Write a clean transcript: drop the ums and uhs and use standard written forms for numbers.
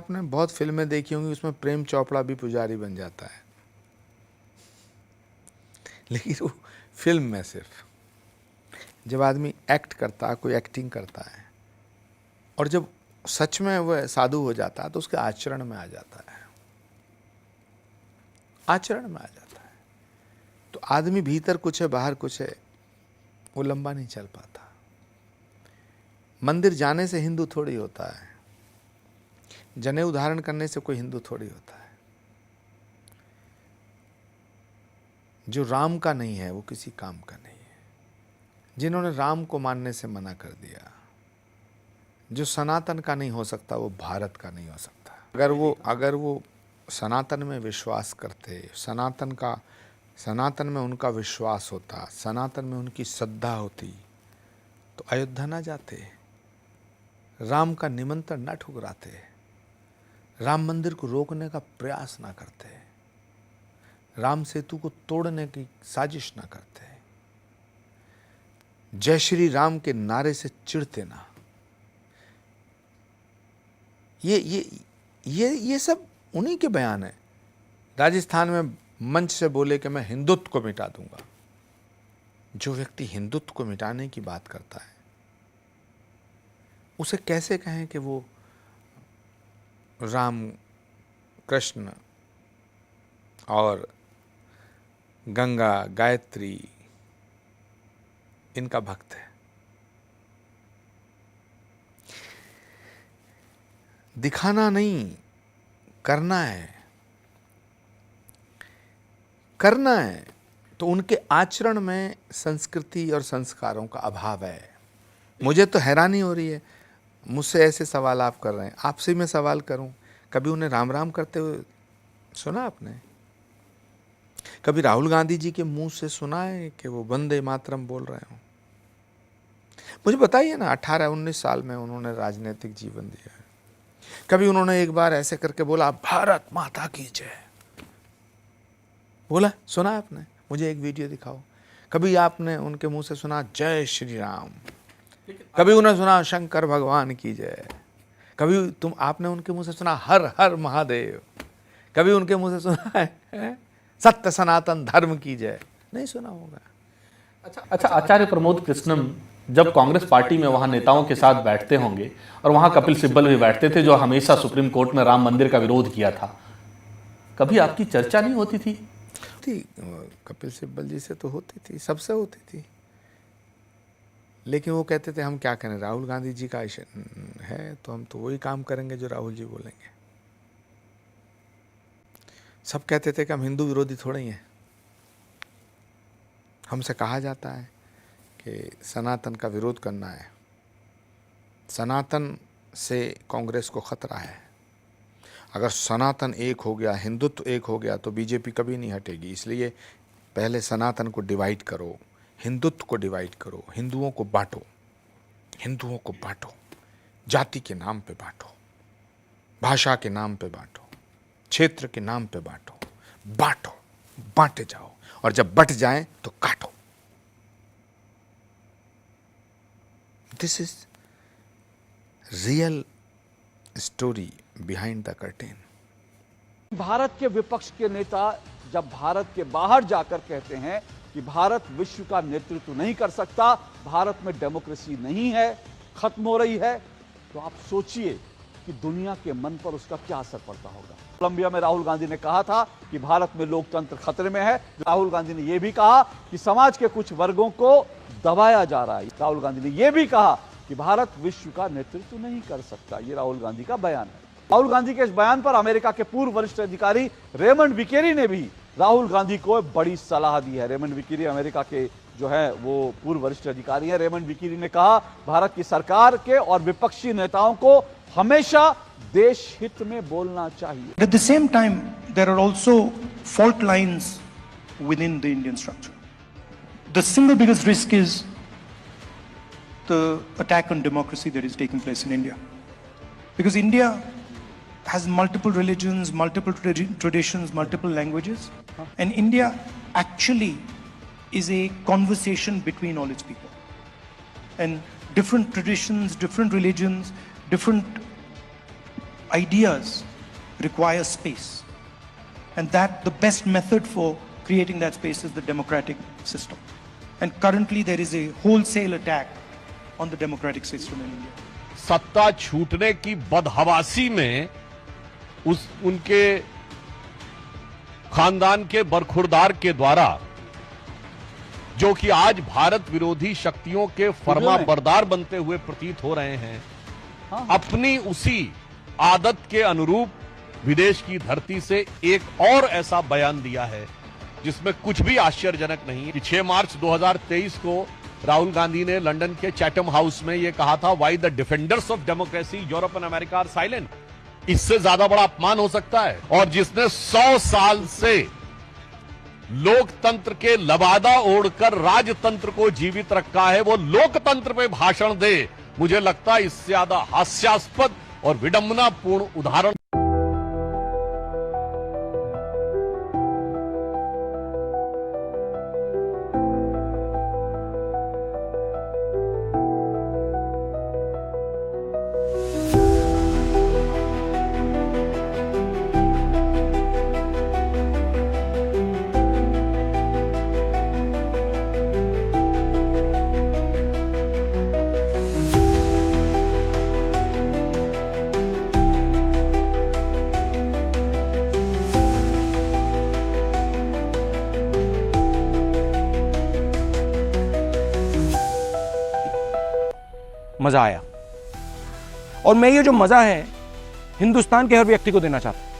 आपने बहुत फिल्में देखी होंगी, उसमें प्रेम चोपड़ा भी पुजारी बन जाता है, लेकिन वो फिल्म में सिर्फ। जब आदमी एक्ट करता है, कोई एक्टिंग करता है, और जब सच में वह साधु हो जाता है तो उसके आचरण में आ जाता है, आचरण में आ जाता है। तो आदमी भीतर कुछ है, बाहर कुछ है, वो लंबा नहीं चल पाता। मंदिर जाने से हिंदू थोड़ी होता है, जनेऊ धारण करने से कोई हिंदू थोड़ी होता है। जो राम का नहीं है वो किसी काम का नहीं है। जिन्होंने राम को मानने से मना कर दिया, जो सनातन का नहीं हो सकता वो भारत का नहीं हो सकता। अगर वो सनातन में विश्वास करते, सनातन में उनका विश्वास होता, सनातन में उनकी श्रद्धा होती, तो अयोध्या ना जाते, राम का निमंत्रण न ठुकराते, राम मंदिर को रोकने का प्रयास ना करते, राम सेतु को तोड़ने की साजिश ना करते, जय श्री राम के नारे से चिढ़ते ना। ये सब उन्हीं के बयान है। राजस्थान में मंच से बोले कि मैं हिंदुत्व को मिटा दूंगा। जो व्यक्ति हिंदुत्व को मिटाने की बात करता है, उसे कैसे कहें कि वो राम, कृष्ण और गंगा, गायत्री इनका भक्त है। दिखाना नहीं, करना है। करना है तो उनके आचरण में संस्कृति और संस्कारों का अभाव है। मुझे तो हैरानी हो रही है, मुझसे ऐसे सवाल आप कर रहे हैं, आपसे मैं सवाल करूं, कभी उन्हें राम राम करते हुए सुना आपने? कभी राहुल गांधी जी के मुंह से सुना है कि वो वंदे मातरम बोल रहे हो? मुझे बताइए ना, 18-19 साल में उन्होंने राजनीतिक जीवन दिया है, कभी उन्होंने एक बार ऐसे करके बोला भारत माता की जय? बोला? सुना आपने? मुझे एक वीडियो दिखाओ। कभी आपने उनके मुंह से सुना जय श्री राम? कभी उन्हें सुना शंकर भगवान की जय? कभी आपने उनके मुंह से सुना हर हर महादेव? कभी उनके मुंह से सुना है सत्य सनातन धर्म की जय? नहीं सुना होगा। अच्छा, आचार्य प्रमोद कृष्णम जब कांग्रेस पार्टी में वहां नेताओं के साथ बैठते होंगे, और वहां कपिल सिब्बल भी बैठते थे जो हमेशा सुप्रीम कोर्ट में राम मंदिर का विरोध किया था, कभी आपकी चर्चा नहीं होती थी? कपिल सिब्बल जी से तो होती थी, सबसे होती थी, लेकिन वो कहते थे हम क्या करें, राहुल गांधी जी का है तो हम तो वही काम करेंगे जो राहुल जी बोलेंगे। सब कहते थे कि हम हिंदू विरोधी थोड़े ही हैं। हमसे कहा जाता है कि सनातन का विरोध करना है, सनातन से कांग्रेस को खतरा है। अगर सनातन एक हो गया, हिंदुत्व एक हो गया तो बीजेपी कभी नहीं हटेगी। इसलिए पहले सनातन को डिवाइड करो, हिंदुत्व को डिवाइड करो, हिंदुओं को बांटो, हिंदुओं को बांटो, जाति के नाम पे बांटो, भाषा के नाम पे बांटो, क्षेत्र के नाम पे बांटो, बांटो, बांटे जाओ, और जब बट जाएं तो काटो। This is real story behind the curtain. Bharat के विपक्ष के नेता जब भारत के बाहर जाकर कहते हैं कि भारत विश्व का नेतृत्व नहीं कर सकता, भारत में डेमोक्रेसी नहीं है, खत्म हो रही है, तो आप सोचिए कि दुनिया के मन पर उसका क्या असर पड़ता होगा। कोलंबिया में राहुल गांधी ने कहा था कि भारत में लोकतंत्र खतरे में है। राहुल गांधी ने यह भी कहा कि समाज के कुछ वर्गों को दबाया जा रहा है। राहुल गांधी ने यह भी कहा कि भारत विश्व का नेतृत्व नहीं कर सकता। यह राहुल गांधी का बयान है। राहुल गांधी के इस बयान पर अमेरिका के पूर्व वरिष्ठ अधिकारी रेमंड विकेरी ने भी राहुल गांधी को बड़ी सलाह दी है। रेमंड विकेरी अमेरिका के जो है वो पूर्व वरिष्ठ अधिकारी हैं। रेमंड विकेरी ने कहा भारत की सरकार के और विपक्षी नेताओं को हमेशा देश हित में बोलना चाहिए। At the same time, there are also fault lines within the Indian structure. The single biggest risk is the attack on democracy that is taking place in India. Because India has multiple religions, multiple traditions, multiple languages. And India actually is a conversation between all its people. And different traditions, different religions, different ideas require space. And that the best method for creating that space is the democratic system. And currently there is a wholesale attack on the democratic system in India. सत्ता छूटने की बदहवासी में उनके खानदान के बरखुरदार के द्वारा जो कि आज भारत विरोधी शक्तियों के फर्मा बरदार बनते हुए प्रतीत हो रहे हैं, अपनी उसी आदत के अनुरूप विदेश की धरती से एक और ऐसा बयान दिया है जिसमें कुछ भी आश्चर्यजनक नहीं है कि 6 मार्च 2023 को राहुल गांधी ने लंदन के चैटम हाउस में यह कहा था, why the defenders of democracy Europe and America are silent. इससे ज्यादा बड़ा अपमान हो सकता है? और जिसने 100 साल से लोकतंत्र के लबादा ओढ़कर राजतंत्र को जीवित रखा है, वो लोकतंत्र पे भाषण दे, मुझे लगता है इससे ज्यादा हास्यास्पद और विडंबनापूर्ण उदाहरण मजा आया। और मैं ये जो मजा है हिंदुस्तान के हर व्यक्ति को देना चाहता हूं।